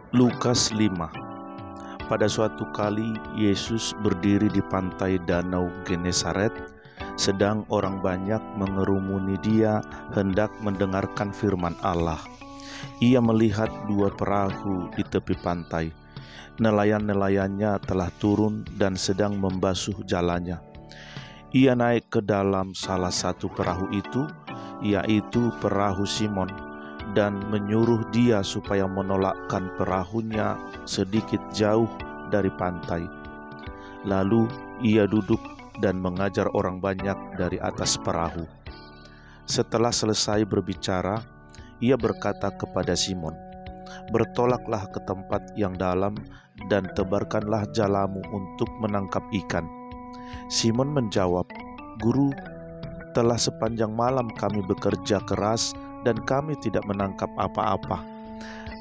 Lukas 5. Pada suatu kali Yesus berdiri di pantai Danau Genesaret, sedang orang banyak mengerumuni Dia hendak mendengarkan firman Allah. Ia melihat dua perahu di tepi pantai. Nelayan-nelayannya telah turun dan sedang membasuh jalannya. Ia naik ke dalam salah satu perahu itu, yaitu perahu Simon, dan menyuruh dia supaya menolakkan perahunya sedikit jauh dari pantai. Lalu ia duduk dan mengajar orang banyak dari atas perahu. Setelah selesai berbicara, ia berkata kepada Simon, "Bertolaklah ke tempat yang dalam dan tebarkanlah jalamu untuk menangkap ikan." Simon menjawab, "Guru, telah sepanjang malam kami bekerja keras dan kami tidak menangkap apa-apa.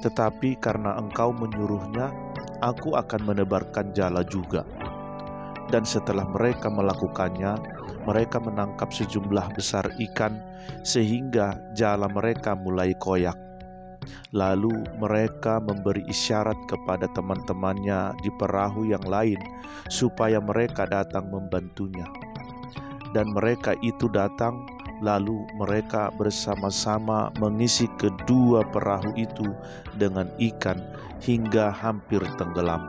Tetapi karena Engkau menyuruhnya, aku akan menebarkan jala juga." Dan setelah mereka melakukannya, mereka menangkap sejumlah besar ikan sehingga jala mereka mulai koyak. Lalu mereka memberi isyarat kepada teman-temannya di perahu yang lain supaya mereka datang membantunya. Dan mereka itu datang, lalu mereka bersama-sama mengisi kedua perahu itu dengan ikan hingga hampir tenggelam.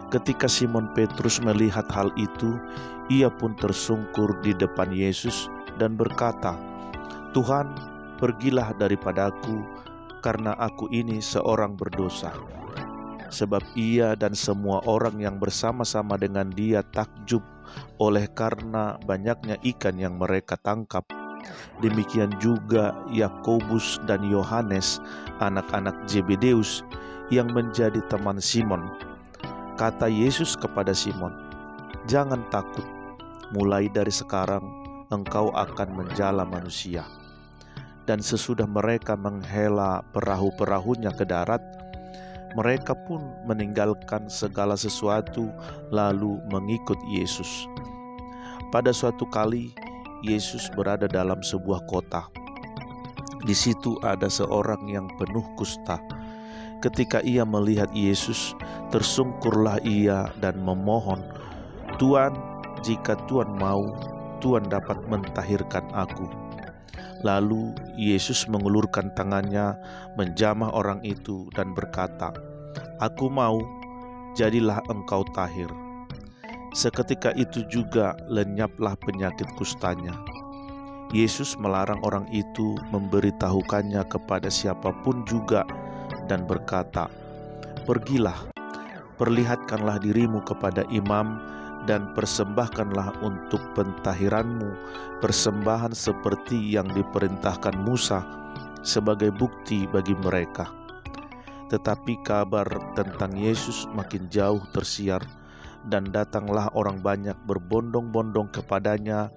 Ketika Simon Petrus melihat hal itu, ia pun tersungkur di depan Yesus dan berkata, "Tuhan, pergilah daripadaku, karena aku ini seorang berdosa." Sebab ia dan semua orang yang bersama-sama dengan dia takjub oleh karena banyaknya ikan yang mereka tangkap. Demikian juga Yakobus dan Yohanes, anak-anak Zebedeus, yang menjadi teman Simon. Kata Yesus kepada Simon, "Jangan takut, mulai dari sekarang engkau akan menjala manusia." Dan sesudah mereka menghela perahu-perahunya ke darat, mereka pun meninggalkan segala sesuatu lalu mengikut Yesus. Pada suatu kali Yesus berada dalam sebuah kota. Di situ ada seorang yang penuh kusta. Ketika ia melihat Yesus, tersungkurlah ia dan memohon, "Tuan, jika Tuan mau, Tuan dapat mentahirkan aku." Lalu Yesus mengulurkan tangannya, menjamah orang itu dan berkata, "Aku mau, jadilah engkau tahir." Seketika itu juga lenyaplah penyakit kustanya. Yesus melarang orang itu memberitahukannya kepada siapapun juga dan berkata, "Pergilah, perlihatkanlah dirimu kepada imam dan persembahkanlah untuk pentahiranmu persembahan seperti yang diperintahkan Musa sebagai bukti bagi mereka." Tetapi kabar tentang Yesus makin jauh tersiar, dan datanglah orang banyak berbondong-bondong kepadanya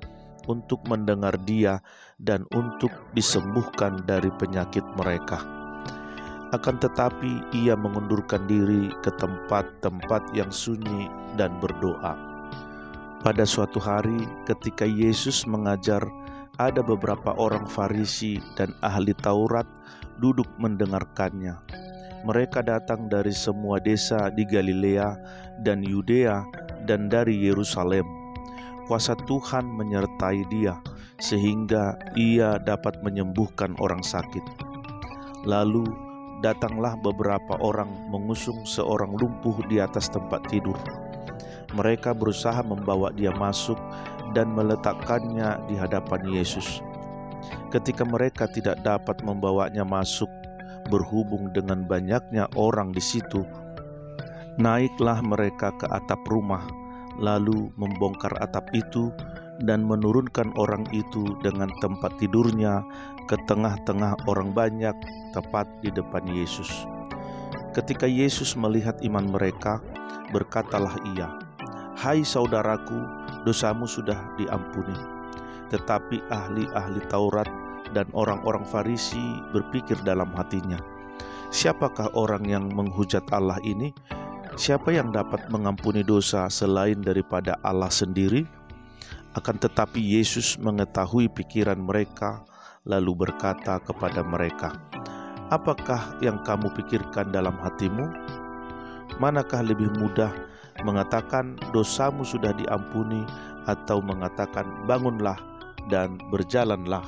untuk mendengar Dia dan untuk disembuhkan dari penyakit mereka. Akan tetapi ia mengundurkan diri ke tempat-tempat yang sunyi dan berdoa. Pada suatu hari ketika Yesus mengajar, ada beberapa orang Farisi dan ahli Taurat duduk mendengarkannya. Mereka datang dari semua desa di Galilea dan Yudea dan dari Yerusalem. Kuasa Tuhan menyertai dia sehingga ia dapat menyembuhkan orang sakit. Lalu datanglah beberapa orang mengusung seorang lumpuh di atas tempat tidur. Mereka berusaha membawa dia masuk dan meletakkannya di hadapan Yesus. Ketika mereka tidak dapat membawanya masuk, berhubung dengan banyaknya orang di situ, naiklah mereka ke atap rumah, lalu membongkar atap itu dan menurunkan orang itu dengan tempat tidurnya ke tengah-tengah orang banyak, tepat di depan Yesus. Ketika Yesus melihat iman mereka, berkatalah ia, "Hai saudaraku, dosamu sudah diampuni." Tetapi ahli-ahli Taurat dan orang-orang Farisi berpikir dalam hatinya, "Siapakah orang yang menghujat Allah ini? Siapa yang dapat mengampuni dosa selain daripada Allah sendiri?" Akan tetapi Yesus mengetahui pikiran mereka, lalu berkata kepada mereka, Apakah yang kamu pikirkan dalam hatimu? Manakah lebih mudah, mengatakan dosamu sudah diampuni, atau mengatakan bangunlah dan berjalanlah?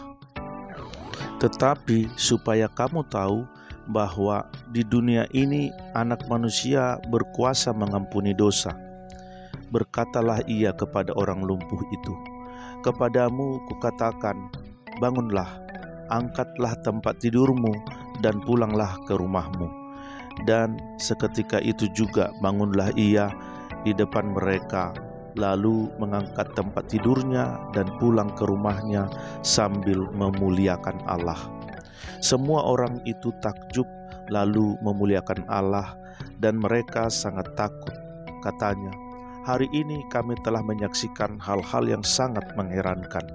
Tetapi supaya kamu tahu bahwa di dunia ini Anak Manusia berkuasa mengampuni dosa, berkatalah ia kepada orang lumpuh itu, "Kepadamu kukatakan, bangunlah, angkatlah tempat tidurmu, dan pulanglah ke rumahmu." Dan seketika itu juga bangunlah ia di depan mereka, lalu mengangkat tempat tidurnya dan pulang ke rumahnya sambil memuliakan Allah. Semua orang itu takjub lalu memuliakan Allah, dan mereka sangat takut. Katanya, "Hari ini kami telah menyaksikan hal-hal yang sangat mengherankan."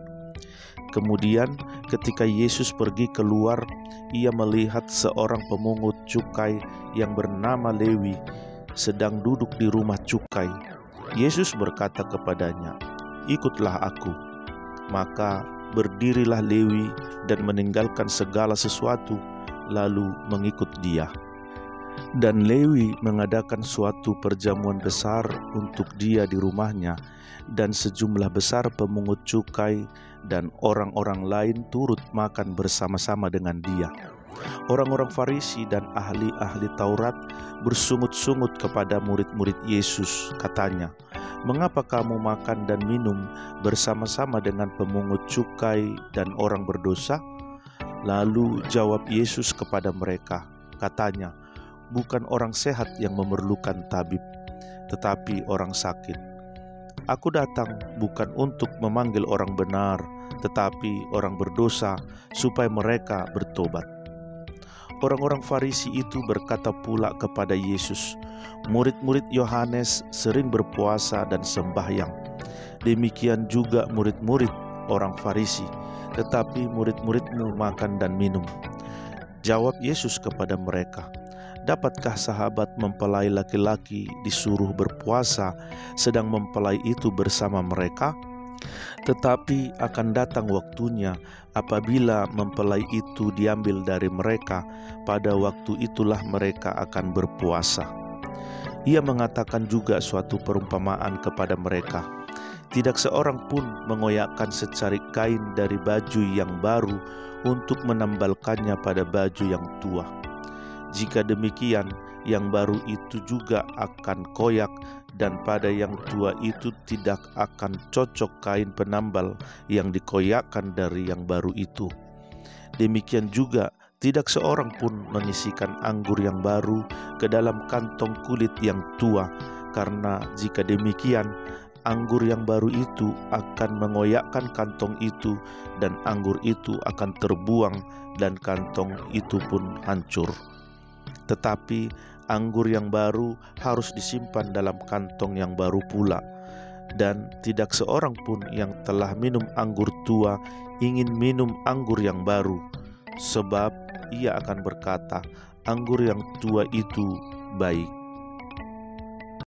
Kemudian ketika Yesus pergi keluar, ia melihat seorang pemungut cukai yang bernama Lewi sedang duduk di rumah cukai. Yesus berkata kepadanya, "Ikutlah aku." Maka berdirilah Lewi dan meninggalkan segala sesuatu, lalu mengikut dia. Dan Lewi mengadakan suatu perjamuan besar untuk dia di rumahnya, dan sejumlah besar pemungut cukai dan orang-orang lain turut makan bersama-sama dengan dia. Orang-orang Farisi dan ahli-ahli Taurat bersungut-sungut kepada murid-murid Yesus, katanya, "Mengapa kamu makan dan minum bersama-sama dengan pemungut cukai dan orang berdosa?" Lalu jawab Yesus kepada mereka, katanya, "Bukan orang sehat yang memerlukan tabib, tetapi orang sakit. Aku datang bukan untuk memanggil orang benar, tetapi orang berdosa, supaya mereka bertobat." Orang-orang Farisi itu berkata pula kepada Yesus, "Murid-murid Yohanes sering berpuasa dan sembahyang. Demikian juga murid-murid orang Farisi, tetapi murid-muridmu makan dan minum." Jawab Yesus kepada mereka, "Dapatkah sahabat mempelai laki-laki disuruh berpuasa sedang mempelai itu bersama mereka? Tetapi akan datang waktunya apabila mempelai itu diambil dari mereka, pada waktu itulah mereka akan berpuasa." Ia mengatakan juga suatu perumpamaan kepada mereka, "Tidak seorang pun mengoyakkan secarik kain dari baju yang baru untuk menambalkannya pada baju yang tua. Jika demikian, yang baru itu juga akan koyak, dan pada yang tua itu tidak akan cocok kain penambal yang dikoyakkan dari yang baru itu. Demikian juga tidak seorang pun mengisikan anggur yang baru ke dalam kantong kulit yang tua, karena jika demikian, anggur yang baru itu akan mengoyakkan kantong itu, dan anggur itu akan terbuang, dan kantong itu pun hancur. Tetapi anggur yang baru harus disimpan dalam kantong yang baru pula. Dan tidak seorang pun yang telah minum anggur tua ingin minum anggur yang baru, sebab ia akan berkata, anggur yang tua itu baik."